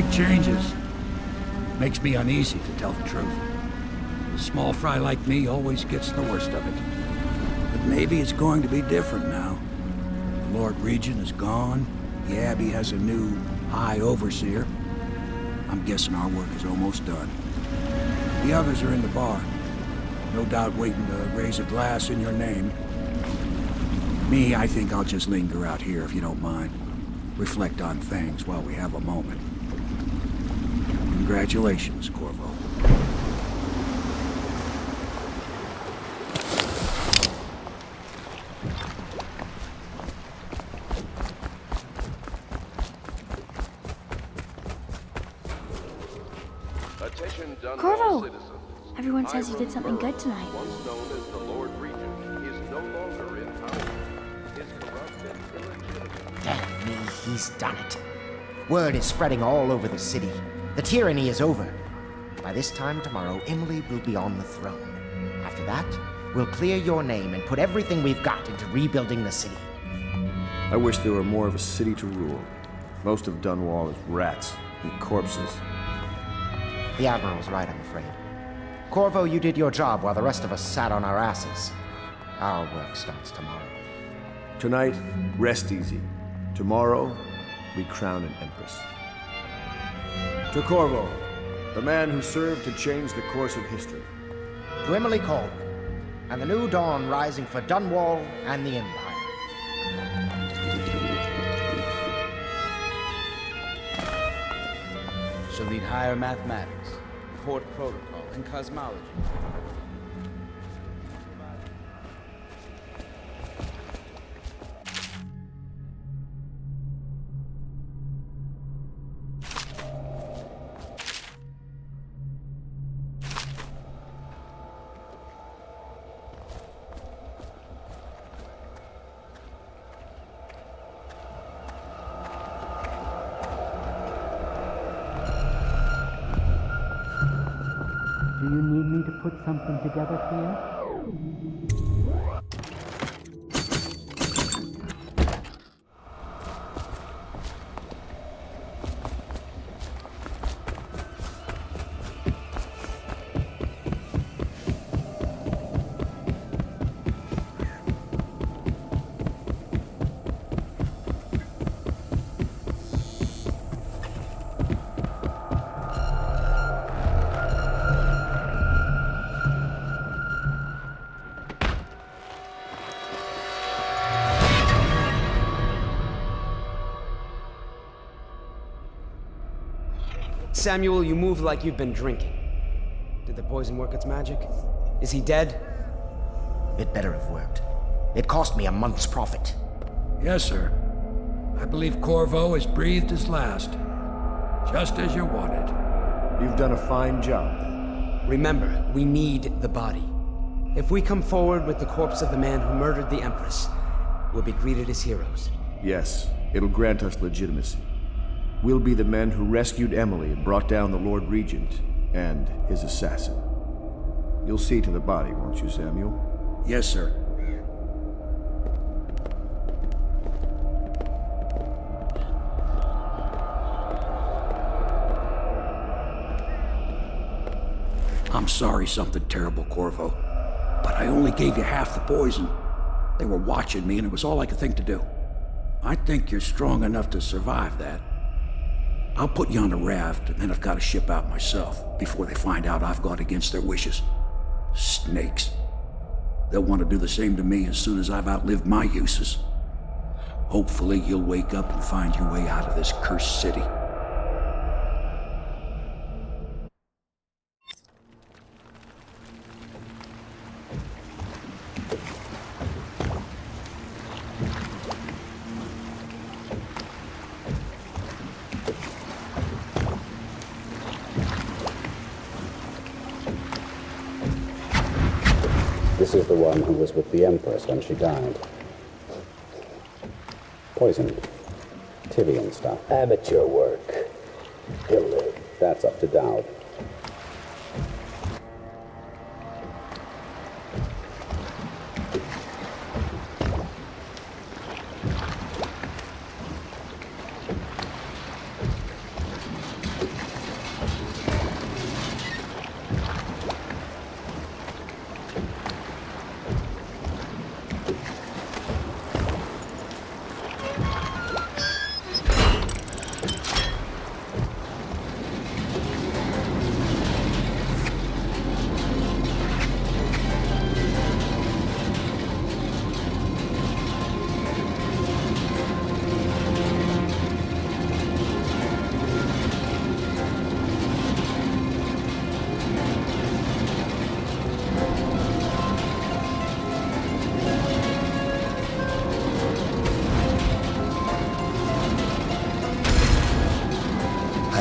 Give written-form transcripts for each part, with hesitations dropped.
It changes. Makes me uneasy, to tell the truth. A small fry like me always gets the worst of it. But maybe it's going to be different now. The Lord Regent is gone. The Abbey has a new High Overseer. I'm guessing our work is almost done. The others are in the bar. No doubt waiting to raise a glass in your name. Me, I think I'll just linger out here if you don't mind. Reflect on things while we have a moment. Congratulations, Corvo. Corvo! Everyone says you did something good tonight. Once known as the Lord Regent, is no longer in power. Is corrupt and illegitimate. Damn me, he's done it. Word is spreading all over the city. The tyranny is over. By this time tomorrow, Emily will be on the throne. After that, we'll clear your name and put everything we've got into rebuilding the city. I wish there were more of a city to rule. Most of Dunwall is rats and corpses. The Admiral's right, I'm afraid. Corvo, you did your job while the rest of us sat on our asses. Our work starts tomorrow. Tonight, rest easy. Tomorrow, we crown an empress. To Corvo, the man who served to change the course of history. To Emily Colwyn, and the new dawn rising for Dunwall and the Empire. She'll need higher mathematics, port protocol, and cosmology. Do you need me to put something together for you? Samuel, you move like you've been drinking. Did the poison work its magic? Is he dead? It better have worked. It cost me a month's profit. Yes, sir. I believe Corvo has breathed his last. Just as you wanted. You've done a fine job. Remember, we need the body. If we come forward with the corpse of the man who murdered the Empress, we'll be greeted as heroes. Yes, it'll grant us legitimacy. We'll be the men who rescued Emily and brought down the Lord Regent and his assassin. You'll see to the body, won't you, Samuel? Yes, sir. I'm sorry something terrible, Corvo, but I only gave you half the poison. They were watching me, and it was all I could think to do. I think you're strong enough to survive that. I'll put you on a raft, and then I've got to ship out myself before they find out I've gone against their wishes. Snakes. They'll want to do the same to me as soon as I've outlived my uses. Hopefully you'll wake up and find your way out of this cursed city. This is the one who was with the Empress when she died. Poisoned. Tivian stuff. Amateur work. He'll live. That's up to Dowd.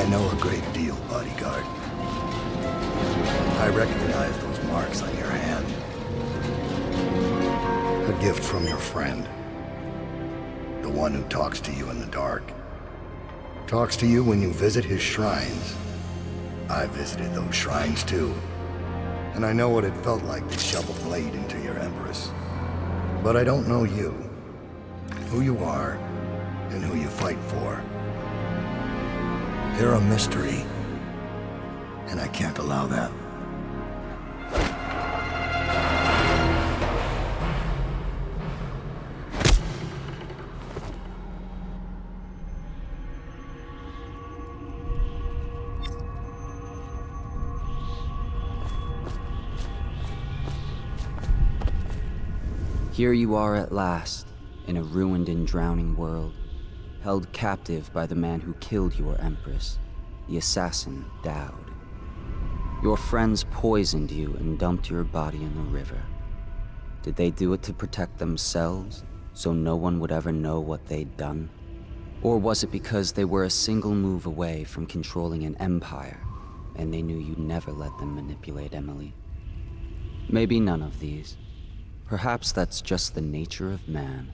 I know a great deal, bodyguard. I recognize those marks on your hand. A gift from your friend. The one who talks to you in the dark. Talks to you when you visit his shrines. I visited those shrines too. And I know what it felt like to shove a blade into your Empress. But I don't know you. Who you are, and who you fight for. You're a mystery. And I can't allow that. Here you are at last, in a ruined and drowning world, held captive by the man who killed your Empress, the assassin Dowd. Your friends poisoned you and dumped your body in the river. Did they do it to protect themselves, so no one would ever know what they'd done? Or was it because they were a single move away from controlling an empire, and they knew you'd never let them manipulate Emily? Maybe none of these. Perhaps that's just the nature of man.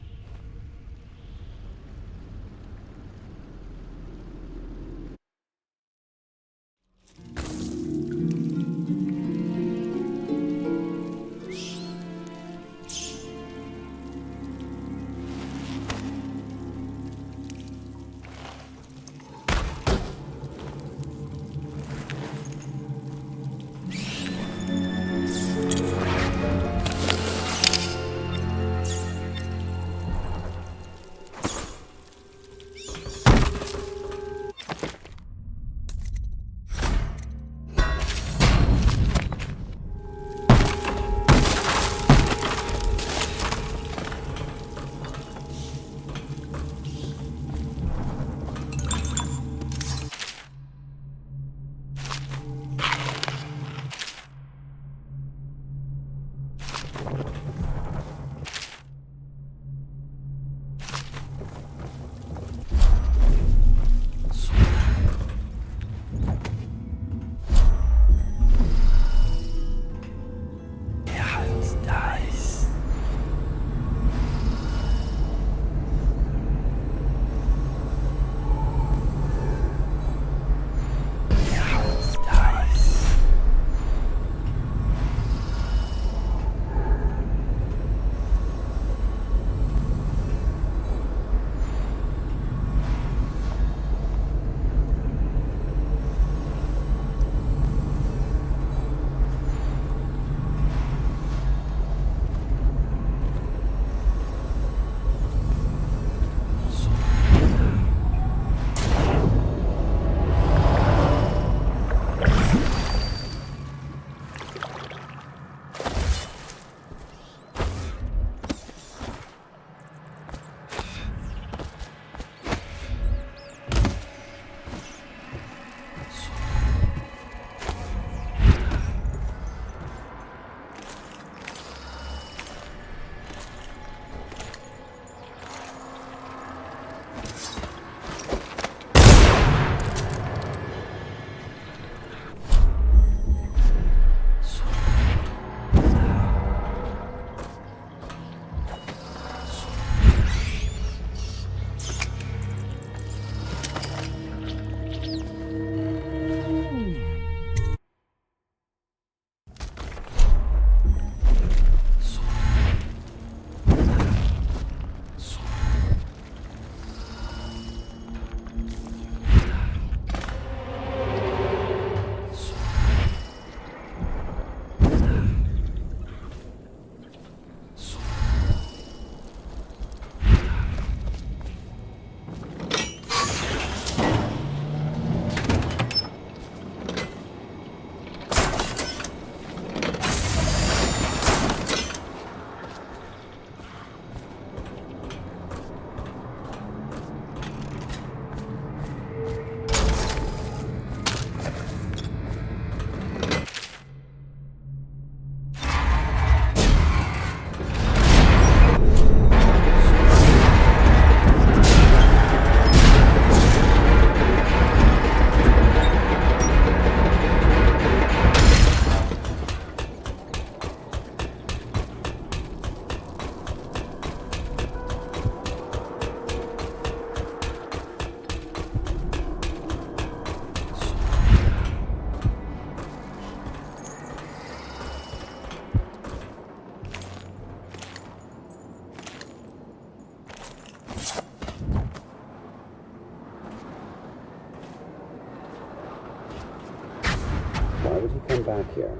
come back here?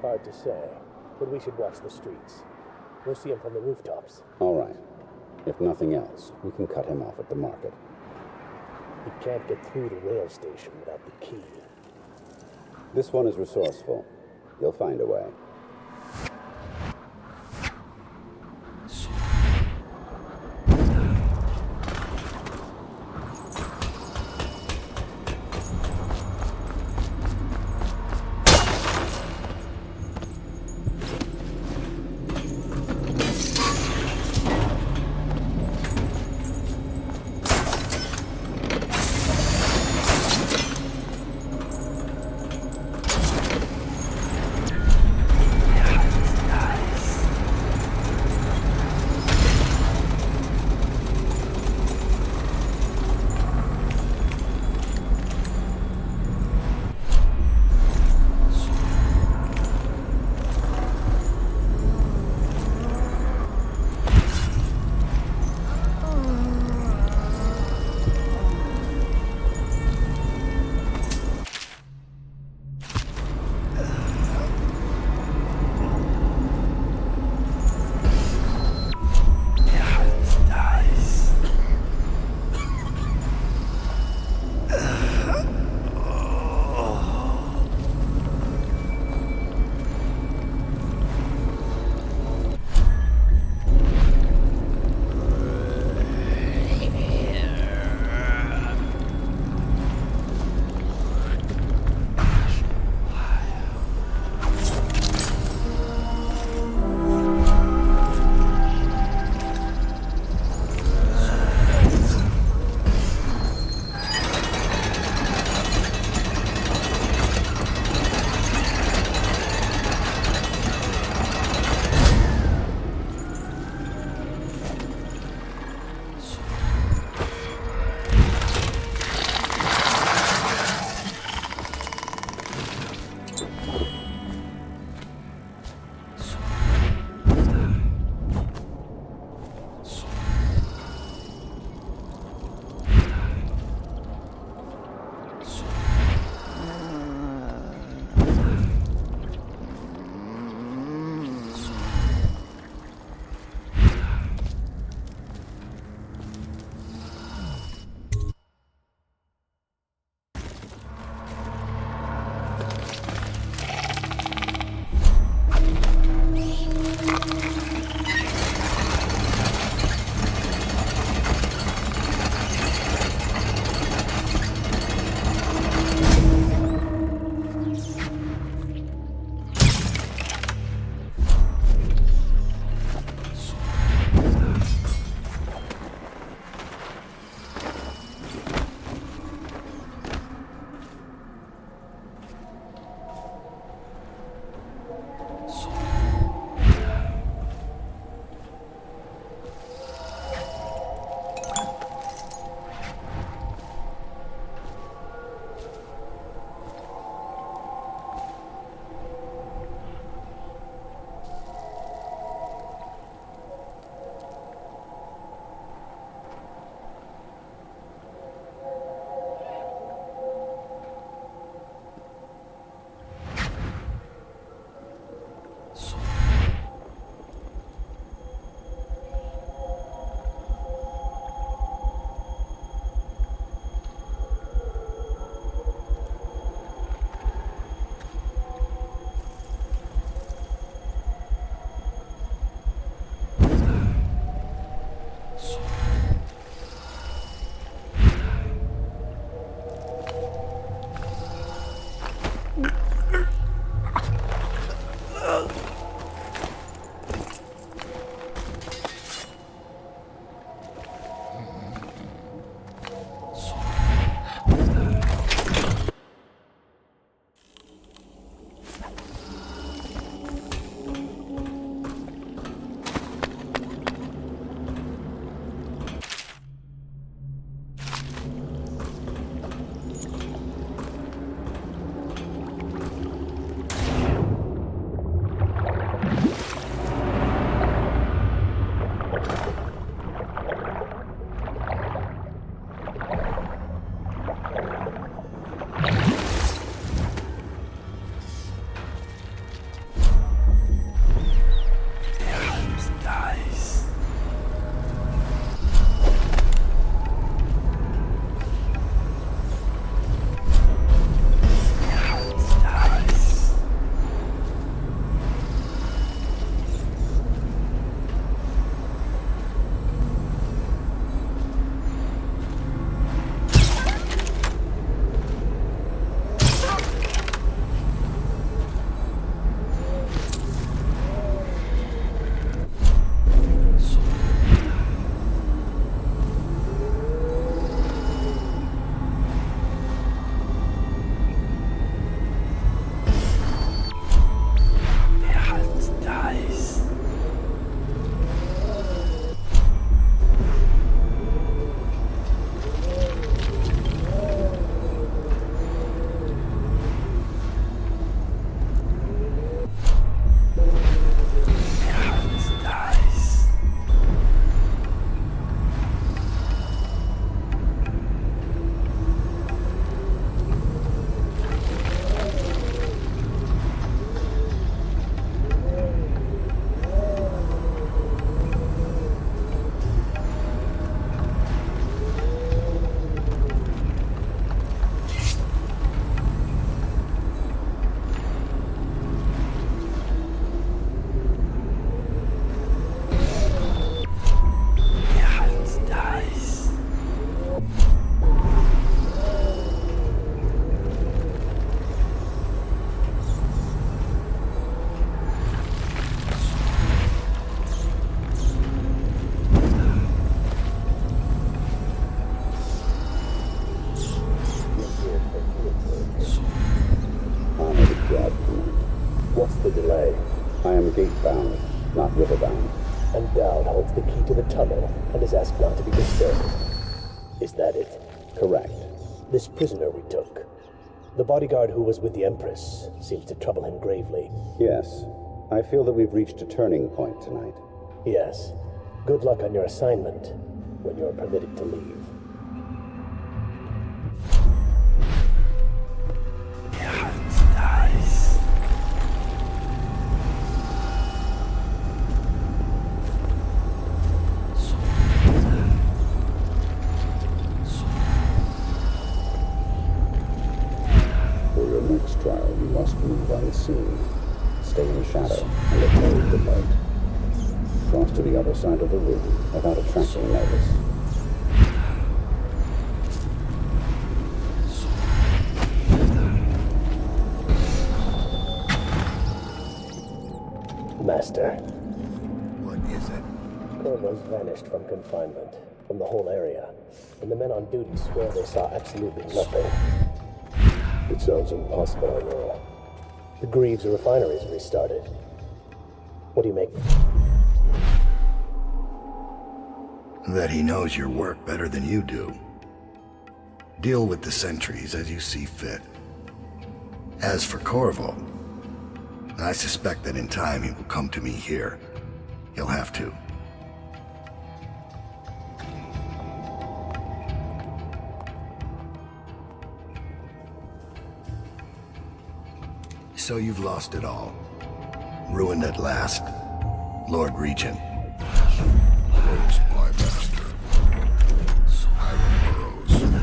Hard to say, but we should watch the streets. We'll see him from the rooftops. All right. If nothing else, we can cut him off at the market. He can't get through the rail station without the key. This one is resourceful. You'll find a way. Master, is that it? Correct. This prisoner we took, the bodyguard who was with the Empress, seems to trouble him gravely. Yes. I feel that we've reached a turning point tonight. Yes. Good luck on your assignment when you're permitted to leave. For your next trial, you must move unseen. Stay in shadow and avoid the light. Cross to the other side of the room without attracting notice. Master. What is it? Corvo's vanished from confinement, from the whole area, and the men on duty swear they saw absolutely nothing. It sounds impossible, I know. The Greaves refinery's restarted. What do you make? That he knows your work better than you do. Deal with the sentries as you see fit. As for Corvo, I suspect that in time he will come to me here. He'll have to. So you've lost it all. Ruined at last. Lord Regent. Close my master. Hiram Burrows.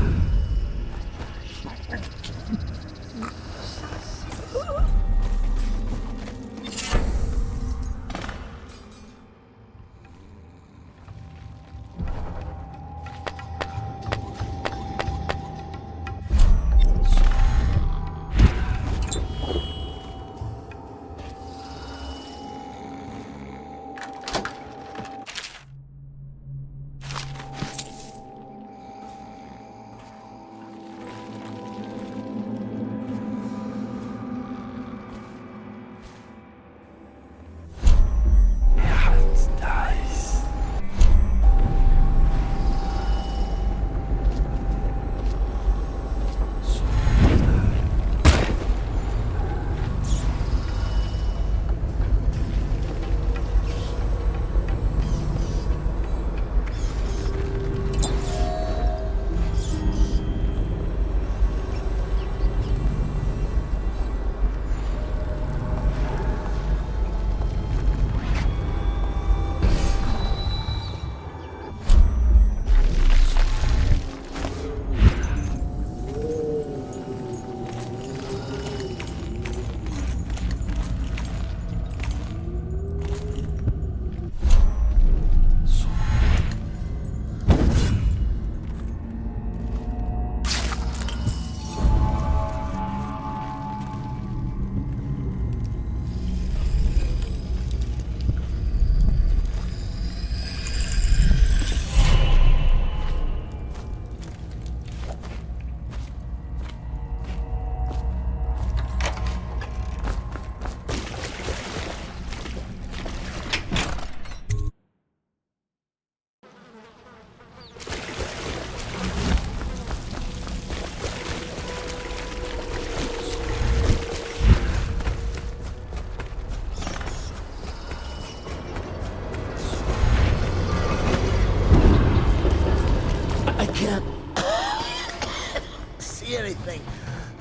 anything.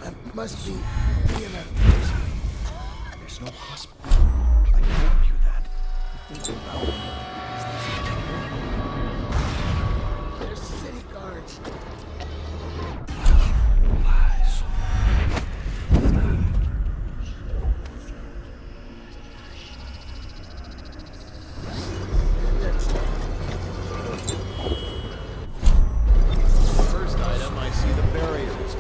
I must be in a... There's no hospital. I told you that. There's city guards. First item, I see the barriers.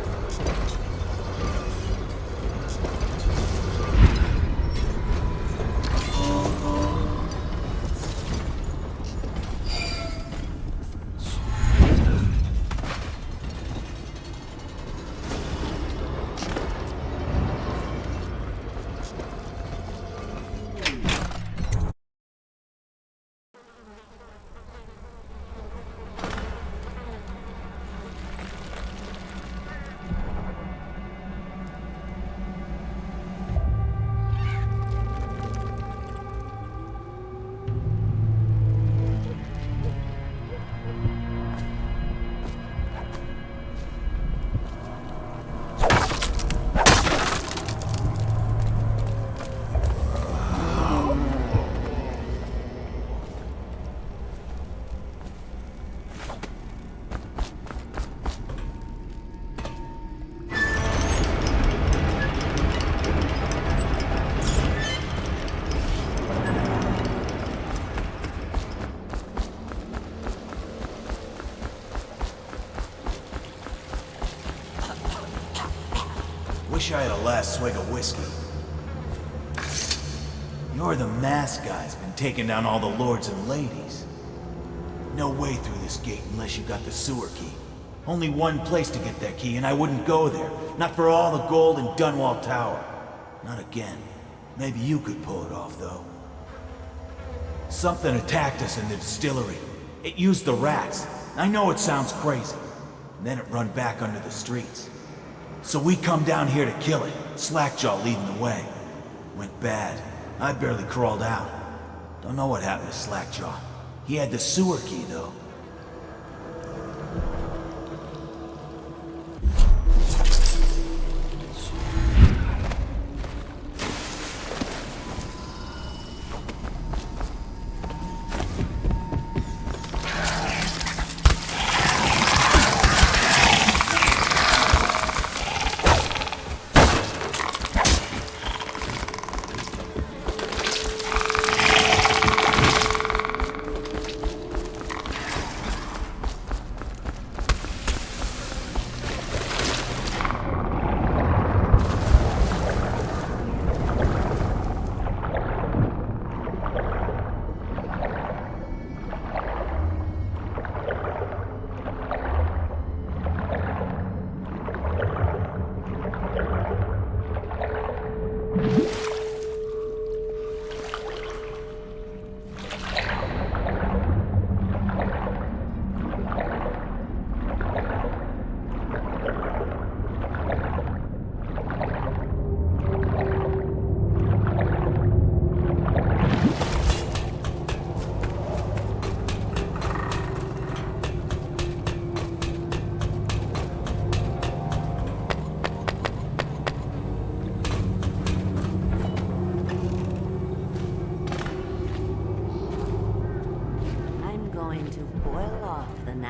Wish I had a last swig of whiskey. You're the masked guy's been taking down all the lords and ladies. No way through this gate unless you got the sewer key. Only one place to get that key, and I wouldn't go there. Not for all the gold in Dunwall Tower. Not again. Maybe you could pull it off, though. Something attacked us in the distillery. It used the rats. I know it sounds crazy. And then it run back under the streets. So we come down here to kill it. Slackjaw leading the way. Went bad. I barely crawled out. Don't know what happened to Slackjaw. He had the sewer key, though.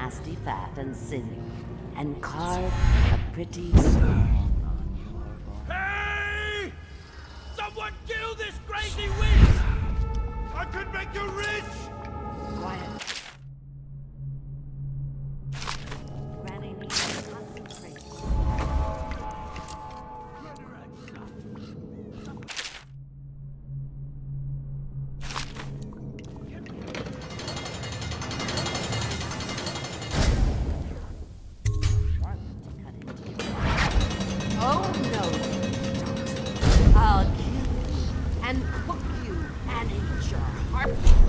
nasty fat and sinew, and carve a pretty smile on your bone. Hey! Someone kill this crazy witch! I could make you rich! Quiet. Granny needs to concentrate. Oh no, don't. I'll kill you and cook you and eat your heart from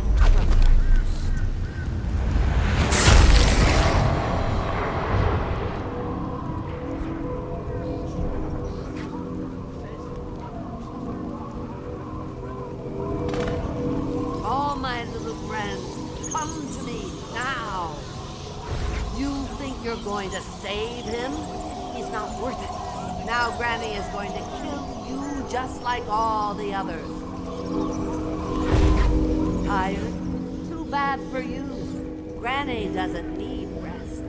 all my little friends, come to me now. You think you're going to save him? He's not worth it. Now Granny is going to kill you just like all the others. Tired? Too bad for you. Granny doesn't need rest.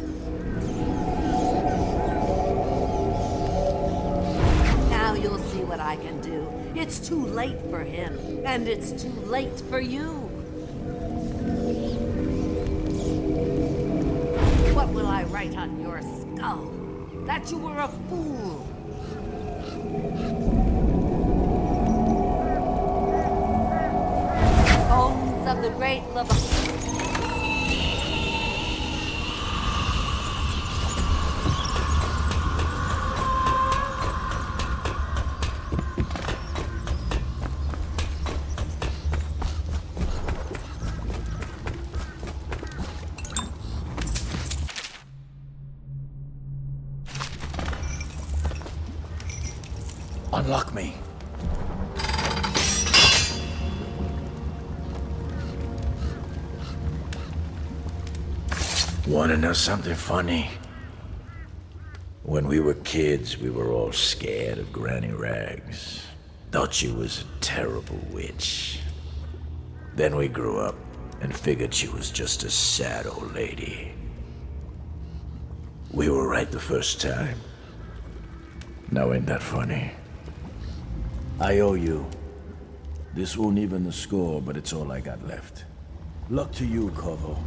Now you'll see what I can do. It's too late for him, and it's too late for you. What will I write on your skull? That you were a fool. Bones of the great Leviathan. Unlock me. Wanna know something funny? When we were kids, we were all scared of Granny Rags. Thought she was a terrible witch. Then we grew up and figured she was just a sad old lady. We were right the first time. Now ain't that funny? I owe you. This won't even the score, but it's all I got left. Luck to you, Corvo.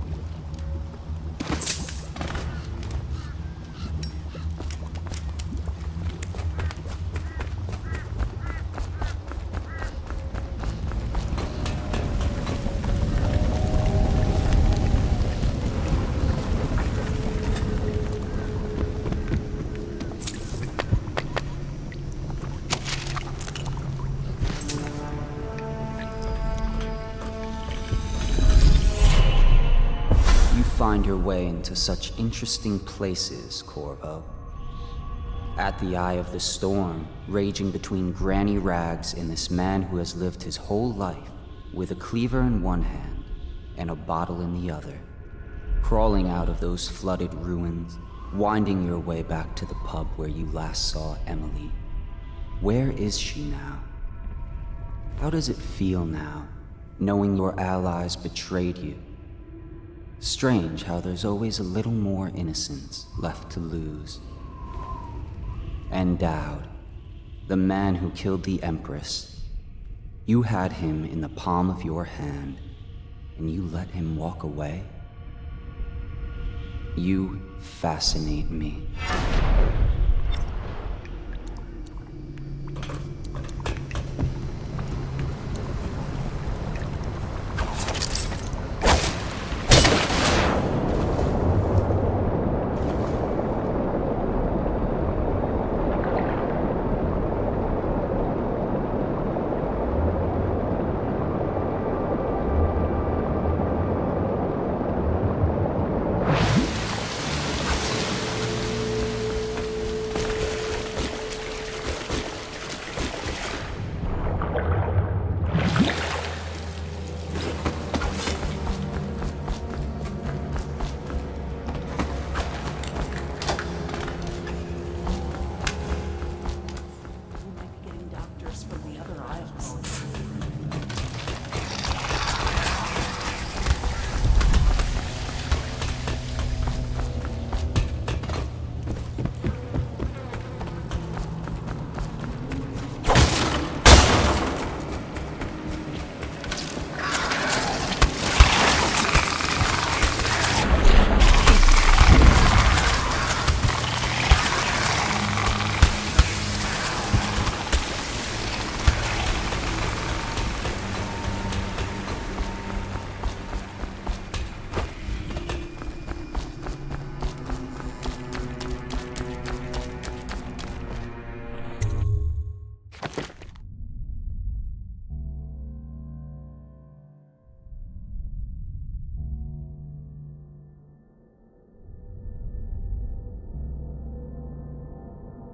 way into such interesting places, Corvo. At the eye of the storm, raging between Granny Rags and this man who has lived his whole life with a cleaver in one hand and a bottle in the other. Crawling out of those flooded ruins, winding your way back to the pub where you last saw Emily. Where is she now? How does it feel now, knowing your allies betrayed you? Strange how there's always a little more innocence left to lose. And Dowd, the man who killed the Empress. You had him in the palm of your hand, and you let him walk away? You fascinate me.